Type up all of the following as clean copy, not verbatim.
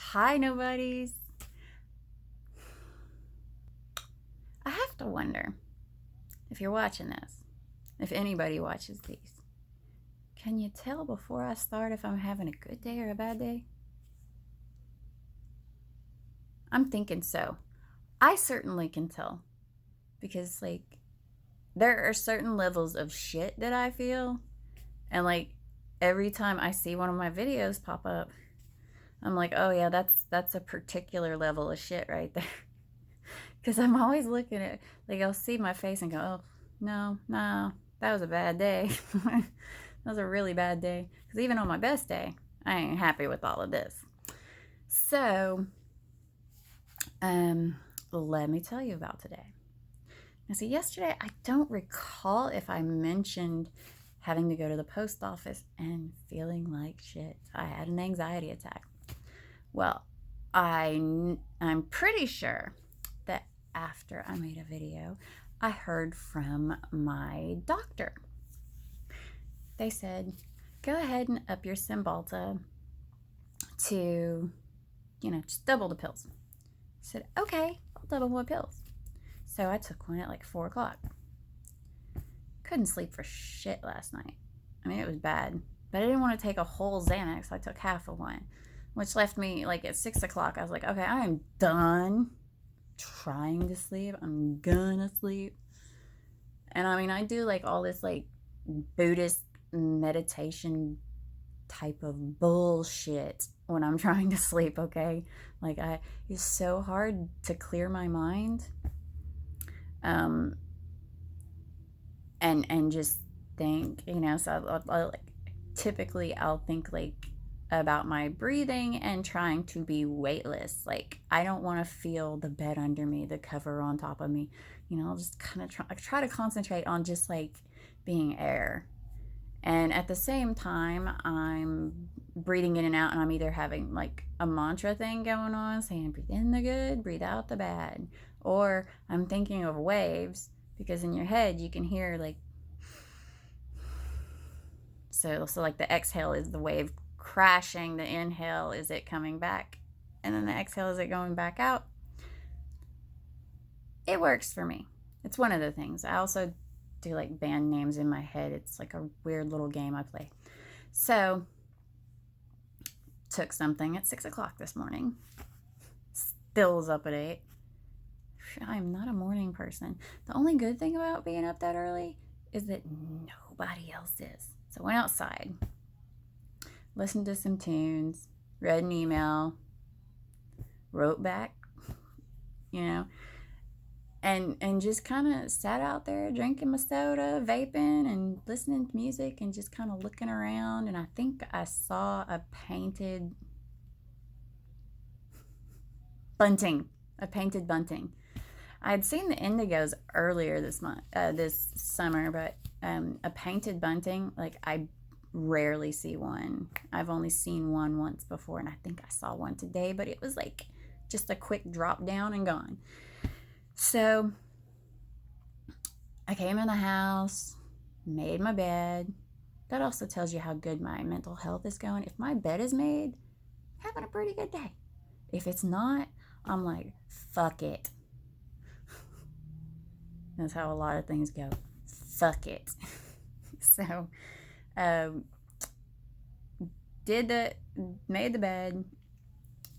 Hi, nobodies. I have to wonder if you're watching this, if anybody watches these, can you tell before I start if I'm having a good day or a bad day? I'm thinking so. I certainly can tell because, there are certain levels of shit that I feel, and, every time I see one of my videos pop up, I'm like, oh yeah, that's a particular level of shit right there. Because I'm always looking at, I'll see my face and go, oh, no, no, that was a bad day. That was a really bad day. Because even on my best day, I ain't happy with all of this. So, um, let me tell you about today. Now, see, yesterday, I don't recall if I mentioned having to go to the post office and feeling like shit. I had an anxiety attack. Well, I'm pretty sure that after I made a video, I heard from my doctor. They said, go ahead and up your Cymbalta to, just double the pills. I said, okay, I'll double my pills. So I took one at like 4 o'clock. Couldn't sleep for shit last night. I mean, it was bad. But I didn't want to take a whole Xanax, so I took half of one, which left me at 6 o'clock. I was like, okay, I am done trying to sleep. I'm gonna sleep. And I mean, I do all this Buddhist meditation type of bullshit when I'm trying to sleep, okay? It's so hard to clear my mind. Um, and just think, so typically I'll think about my breathing and trying to be weightless. I don't want to feel the bed under me, the cover on top of me. I'll just kind of try to concentrate on just being air. And at the same time, I'm breathing in and out, and I'm either having a mantra thing going on, saying breathe in the good, breathe out the bad, or I'm thinking of waves, because in your head you can hear so the exhale is the wave crashing, the inhale is it coming back, and then the exhale is it going back out. It works for me. It's one of the things. I also do band names in my head. It's a weird little game I play. So took something at 6 o'clock this morning. Still was up at 8. I'm not a morning person. The only good thing about being up that early is that nobody else is. So I went outside, listened to some tunes, read an email, wrote back, and just kind of sat out there drinking my soda, vaping, and listening to music, and just kind of looking around. And I think I saw a painted bunting. I had seen the indigos earlier this summer, but a painted bunting, I rarely see one. I've only seen one once before, and I think I saw one today, but it was just a quick drop down and gone. So I came in the house, made my bed. That also tells you how good my mental health is going. If my bed is made, I'm having a pretty good day. If it's not, I'm like, fuck it. That's how a lot of things go. Fuck it. So, um, made the bed,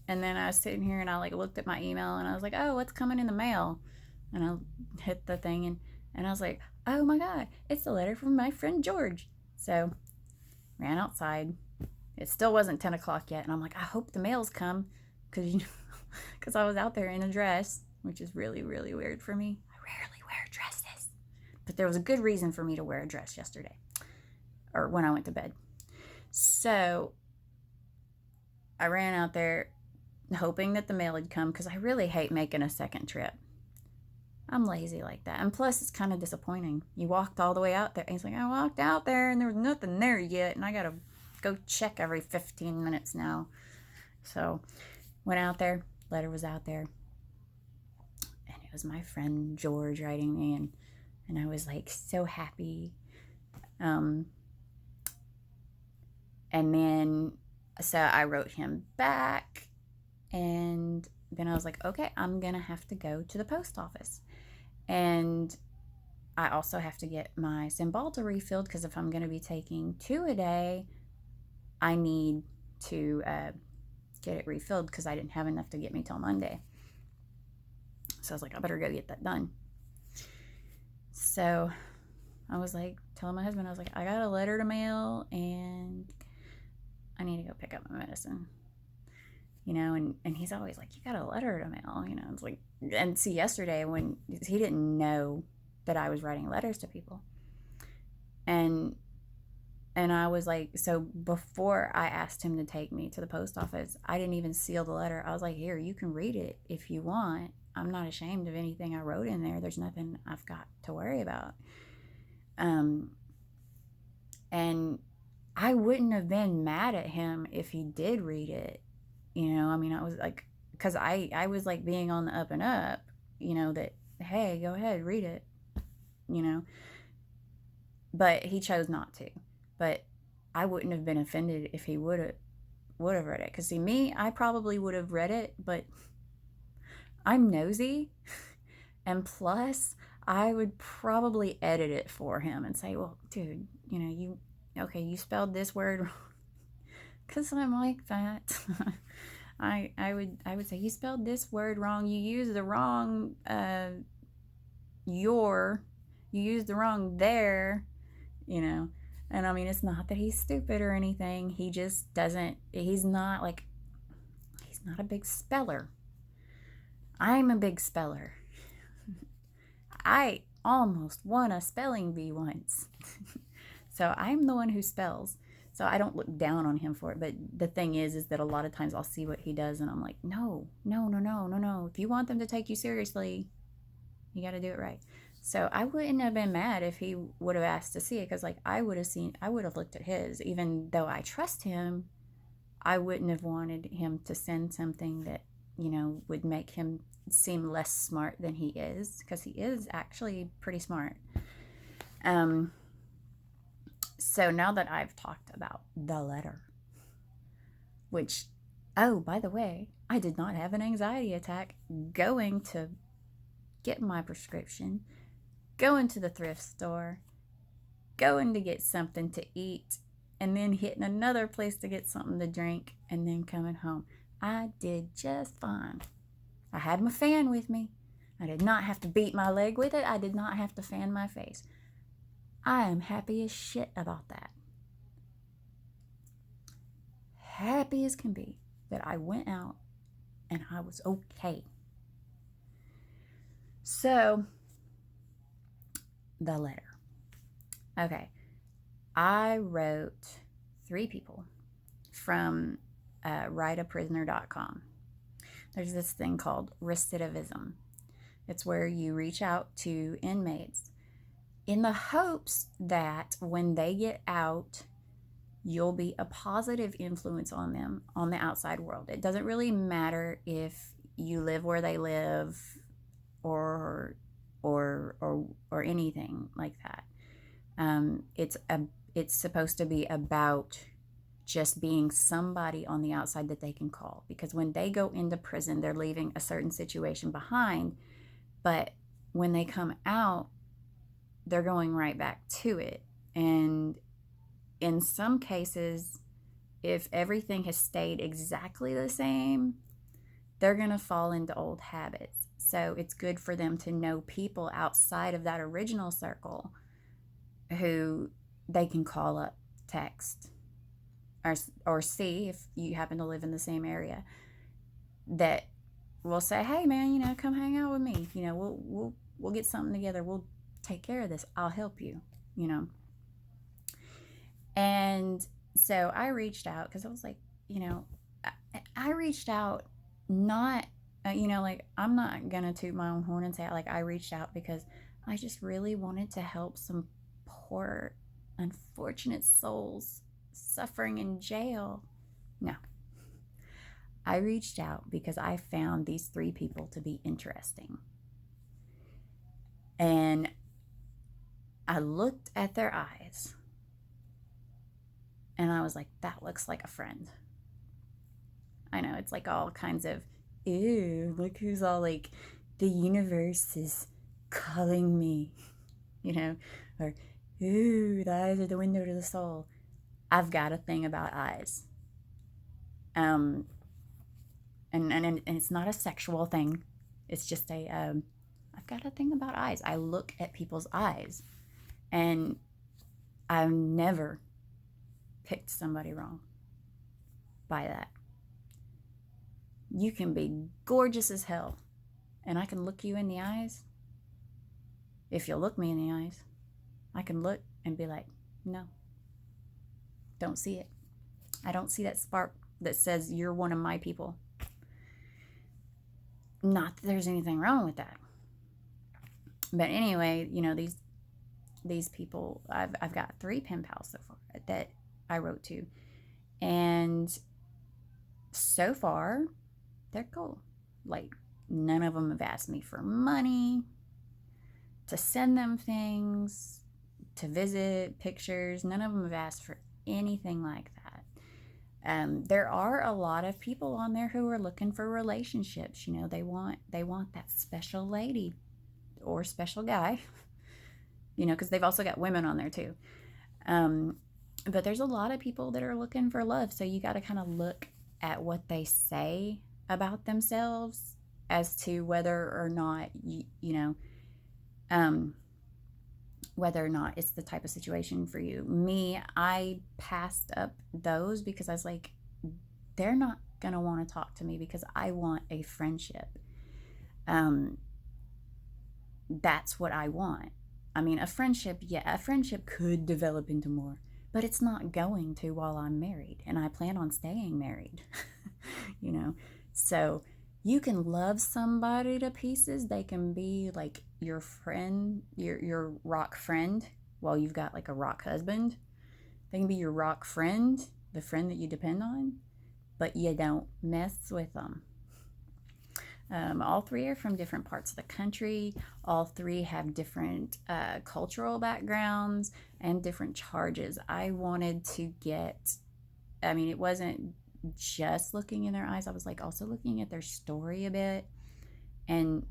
and then I was sitting here and I looked at my email and I was like, oh, what's coming in the mail? And I hit the thing and I was like, oh my God, it's a letter from my friend George. So, ran outside. It still wasn't 10 o'clock yet, and I'm like, I hope the mail's come, because I was out there in a dress, which is really, really weird for me. I rarely wear dresses. But there was a good reason for me to wear a dress yesterday, or when I went to bed. So I ran out there hoping that the mail had come, because I really hate making a second trip. I'm lazy like that. And plus, it's kind of disappointing. You walked all the way out there. And he's like, I walked out there and there was nothing there yet. And I got to go check every 15 minutes now. So went out there. Letter was out there. And it was my friend George writing me. And I was so happy. And then, so I wrote him back. And then I was like, okay, I'm going to have to go to the post office. And I also have to get my Cymbalta refilled because if I'm going to be taking 2 a day, I need to get it refilled because I didn't have enough to get me till Monday. So I was like, I better go get that done. So I was like, telling my husband, I was like, I got a letter to mail and I need to go pick up my medicine. And he's always like, you got a letter to mail, it's like, and see, yesterday when he didn't know that I was writing letters to people. And I was like, so before I asked him to take me to the post office, I didn't even seal the letter. I was like, here, you can read it if you want. I'm not ashamed of anything I wrote in there. There's nothing I've got to worry about. And I wouldn't have been mad at him if he did read it. I was like, because I was like being on the up and up, that, hey, go ahead, read it, but he chose not to. But I wouldn't have been offended if he would have read it. Because see, me, I probably would have read it, but I'm nosy. And plus, I would probably edit it for him and say, well, dude, you spelled this word wrong. Because I'm like that. I would say, you spelled this word wrong. You used the wrong you used the wrong there, And I mean, it's not that he's stupid or anything. He just doesn't, he's not a big speller. I'm a big speller. I almost won a spelling bee once. So I'm the one who spells. So I don't look down on him for it. But the thing is that a lot of times I'll see what he does and I'm like, no. If you want them to take you seriously, you got to do it right. So I wouldn't have been mad if he would have asked to see it, because I would have looked at his. Even though I trust him, I wouldn't have wanted him to send something that, would make him seem less smart than he is, because he is actually pretty smart. So now that I've talked about the letter, which, oh, by the way, I did not have an anxiety attack going to get my prescription, going to the thrift store, going to get something to eat, and then hitting another place to get something to drink, and then coming home. I did just fine. I had my fan with me. I did not have to beat my leg with it. I did not have to fan my face. I am happy as shit about that. Happy as can be that I went out and I was okay. So, the letter. Okay. I wrote 3 people from writeaprisoner.com. There's this thing called recidivism. It's where you reach out to inmates in the hopes that when they get out, you'll be a positive influence on them on the outside world. It doesn't really matter if you live where they live or anything like that. It's supposed to be about just being somebody on the outside that they can call, because when they go into prison, they're leaving a certain situation behind, but when they come out, they're going right back to it. And in some cases, if everything has stayed exactly the same, they're going to fall into old habits. So it's good for them to know people outside of that original circle who they can call up, text, or see if you happen to live in the same area, that will say, hey man, come hang out with me. We'll get something together. We'll take care of this. I'll help you, And so I reached out because I was like, I reached out not, I'm not going to toot my own horn and say, I reached out because I just really wanted to help some poor, unfortunate souls suffering in jail. No. I reached out because I found these 3 people to be interesting. And I looked at their eyes and I was like, that looks like a friend. I know it's like all kinds of, ew, look who's all like, the universe is calling me, you know, or, ooh, the eyes are the window to the soul. I've got a thing about eyes. Um, and it's not a sexual thing. It's just I've got a thing about eyes. I look at people's eyes, and I've never picked somebody wrong by that. You can be gorgeous as hell, and I can look you in the eyes. If you'll look me in the eyes, I can look and be like, no, don't see it. I don't see that spark that says you're one of my people. Not that there's anything wrong with that. But anyway, these people, I've got 3 pen pals so far that I wrote to, and so far they're cool. Like, none of them have asked me for money, to send them things, to visit, pictures. None of them have asked for anything like that. There are a lot of people on there who are looking for relationships. They want that special lady or special guy, because they've also got women on there too. But there's a lot of people that are looking for love. So you got to kind of look at what they say about themselves as to whether or not, whether or not it's the type of situation for you. Me, I passed up those because I was like, they're not going to want to talk to me because I want a friendship. That's what I want. I mean, a friendship could develop into more, but it's not going to while I'm married, and I plan on staying married. So you can love somebody to pieces. They can be like your friend, your rock friend, while you've got like a rock husband. They can be your rock friend, the friend that you depend on, but you don't mess with them. All 3 are from different parts of the country. All 3 have different cultural backgrounds and different charges. I wanted to it wasn't just looking in their eyes. I was like also looking at their story a bit. And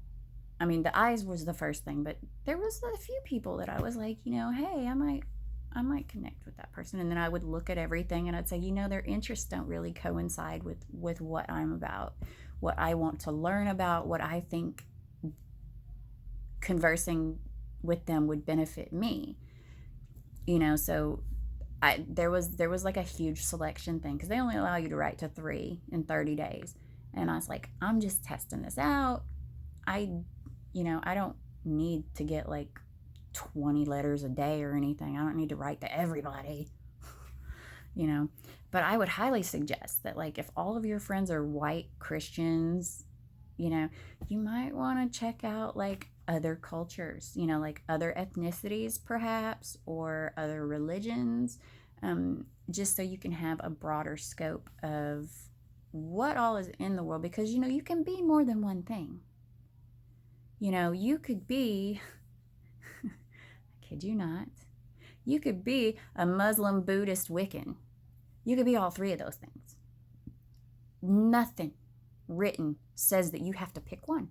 the eyes was the first thing, but there was a few people that I was like, hey, I might connect with that person. And then I would look at everything and I'd say, their interests don't really coincide with what I'm about, what I want to learn about, what I think conversing with them would benefit me. So there was like a huge selection thing, because they only allow you to write to 3 in 30 days. And I was like, I'm just testing this out. I don't need to get like 20 letters a day or anything. I don't need to write to everybody, But I would highly suggest that, like, if all of your friends are white Christians, you might want to check out like other cultures, like other ethnicities perhaps, or other religions, just so you can have a broader scope of what all is in the world. Because, you can be more than one thing. You could be, I kid you not, you could be a Muslim, Buddhist, Wiccan. You could be all 3 of those things. Nothing written says that you have to pick one.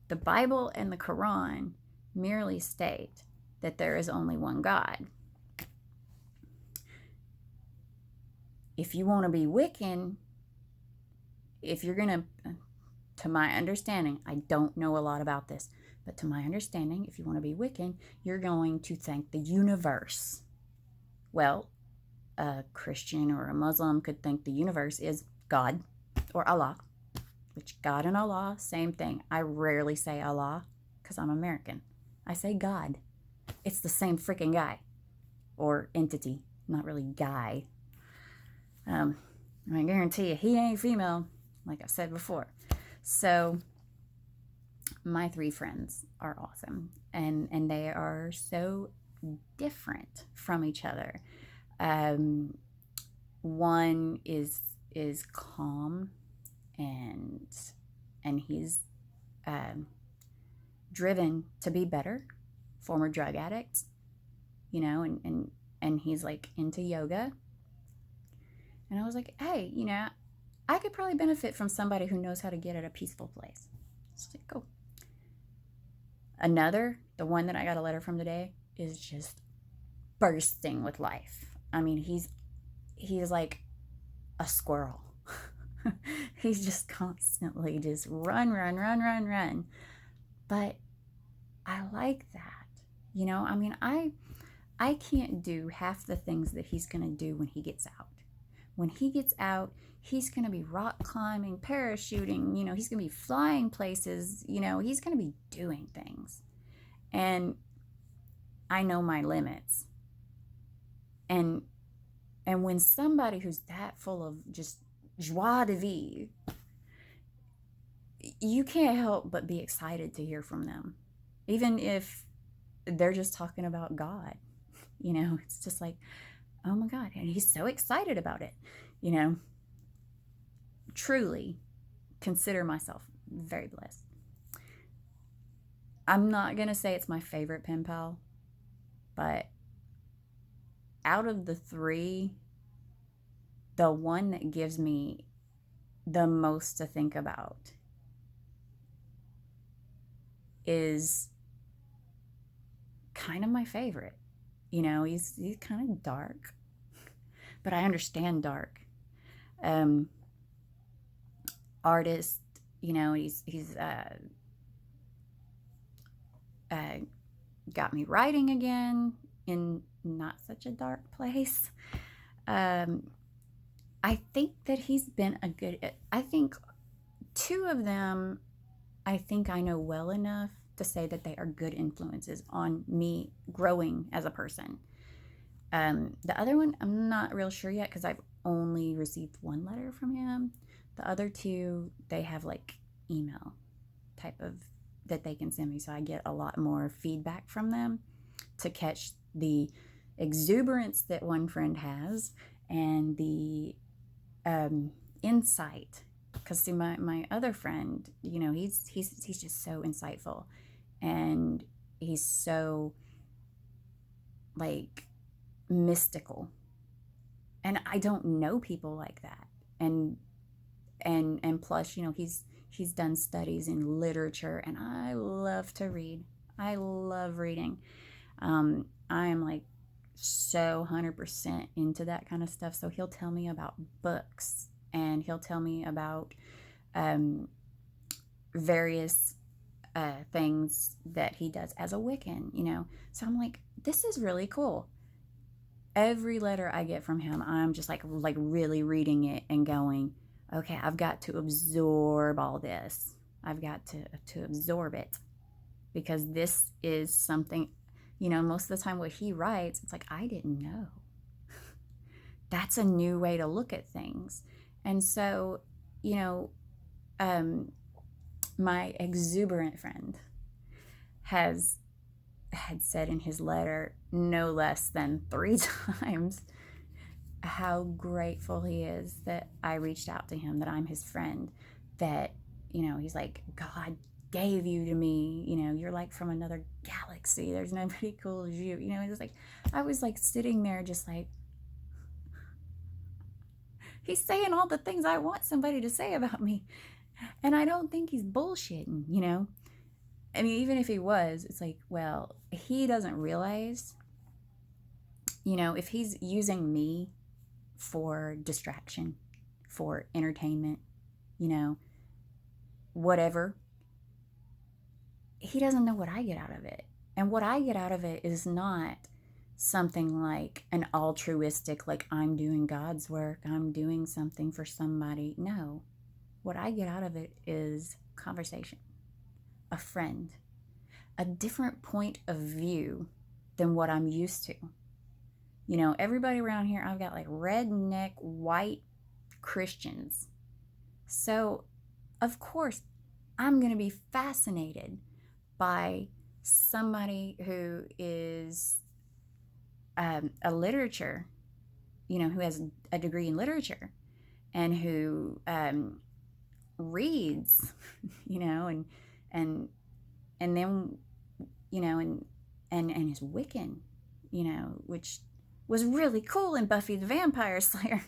The Bible and the Quran merely state that there is only one God. If you want to be Wiccan, if you're going to my understanding, I don't know a lot about this, but to my understanding, if you want to be Wiccan, you're going to thank the universe. Well, a Christian or a Muslim could think the universe is God or Allah, which God and Allah, same thing. I rarely say Allah because I'm American. I say God. It's the same freaking guy or entity, not really guy. I guarantee you he ain't female, like I said before. So my 3 friends are awesome, and they are so different from each other. One is calm, and he's driven to be better, former drug addict, and he's like into yoga. And I was like, hey, I could probably benefit from somebody who knows how to get at a peaceful place. It's like, cool. Another, the one that I got a letter from today, is just bursting with life. I mean, he's like a squirrel. He's just constantly just run, run, run, run, run. But I like that. You know, I mean, I can't do half the things that he's going to do when he gets out. When he gets out, he's going to be rock climbing, parachuting, you know, he's going to be flying places, you know, he's going to be doing things. And I know my limits. And when somebody who's that full of just joie de vivre, you can't help but be excited to hear from them. Even if they're just talking about God, you know, it's just like, oh my God. And he's so excited about it, you know. Truly consider myself very blessed. I'm not going to say it's my favorite pen pal, but out of the three, the one that gives me the most to think about is kind of my favorite. You know, he's kind of dark, but I understand dark. Artist, you know, he's got me writing again in not such a dark place. I think that he's been a good, I think two of them, I think I know well enough to say that they are good influences on me growing as a person. The other one, I'm not real sure yet because I've only received one letter from him. The other two, they have like email type of that they can send me, so I get a lot more feedback from them to catch the exuberance that one friend has and the insight. Because see, my other friend, you know, he's just so insightful, and he's so like mystical, and I don't know people like that. And plus, you know, he's done studies in literature, and I love to read. I love reading. I am like so 100% into that kind of stuff. So he'll tell me about books, and he'll tell me about various things that he does as a Wiccan, you know. So I'm like, this is really cool. Every letter I get from him, I'm just like really reading it and going, okay, I've got to absorb all this. I've got to absorb it, because this is something, you know, most of the time what he writes, it's like, I didn't know. That's a new way to look at things. And so, you know, my exuberant friend had said in his letter no less than 3 times how grateful he is that I reached out to him, that I'm his friend, that, you know, he's like, God gave you to me, you know, you're like from another galaxy, there's nobody cool as you, you know. It's like, I was like sitting there just like, he's saying all the things I want somebody to say about me, and I don't think he's bullshitting, you know. I mean, even if he was, it's like, well, he doesn't realize, you know, if he's using me for distraction, for entertainment, you know, whatever, he doesn't know what I get out of it. And what I get out of it is not something like an altruistic, like I'm doing God's work, I'm doing something for somebody. No. What I get out of it is conversation, a friend, a different point of view than what I'm used to. You know, everybody around here, I've got like redneck white Christians. So, of course, I'm going to be fascinated by somebody who is a literature, you know, who has a degree in literature and who reads, you know, and then, you know, and is Wiccan, you know, which was really cool in Buffy the Vampire Slayer.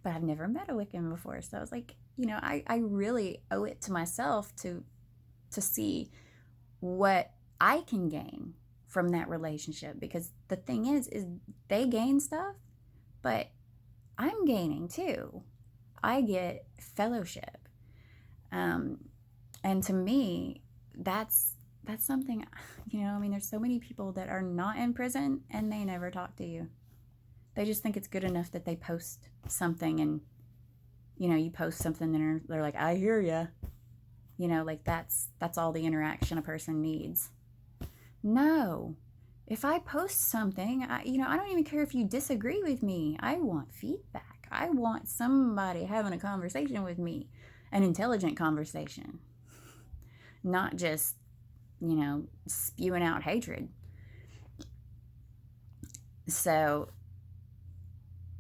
but I've never met a Wiccan before. So I was like, I really owe it to myself to see what I can gain from that relationship, because the thing is they gain stuff, but I'm gaining too. I get fellowship. Um, and to me, that's something, there's so many people that are not in prison and they never talk to you. They just think it's good enough that they post something, and you post something and they're like, I hear ya. Like that's all the interaction a person needs. No. If I post something, I don't even care if you disagree with me. I want feedback. I want somebody having a conversation with me, an intelligent conversation, not just, spewing out hatred. So,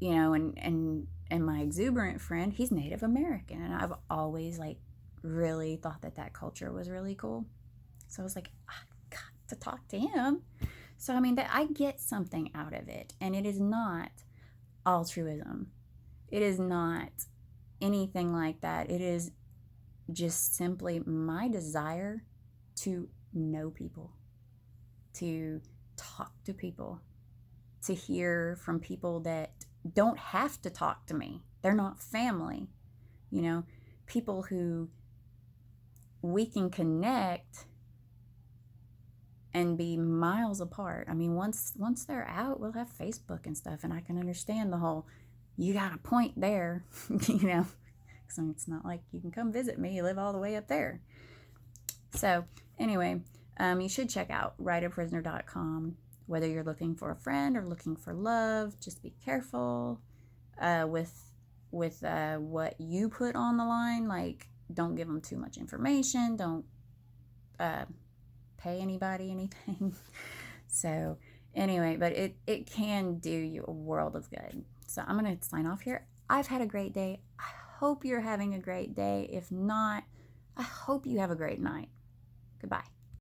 and my exuberant friend, he's Native American, and I've always like really thought that culture was really cool. So I was like, I got to talk to him. So that I get something out of it, and it is not altruism. It is not anything like that. It is just simply my desire to know people, to talk to people, to hear from people that don't have to talk to me. They're not family, people who we can connect and be miles apart. Once they're out, we'll have Facebook and stuff, and I can understand the whole, you got a point there, because it's not like you can come visit me. You live all the way up there. So anyway, you should check out writeaprisoner.com. Whether you're looking for a friend or looking for love, just be careful with what you put on the line. Like, don't give them too much information. Don't pay anybody anything. So anyway, but it can do you a world of good. So I'm going to sign off here. I've had a great day. I hope you're having a great day. If not, I hope you have a great night. Goodbye.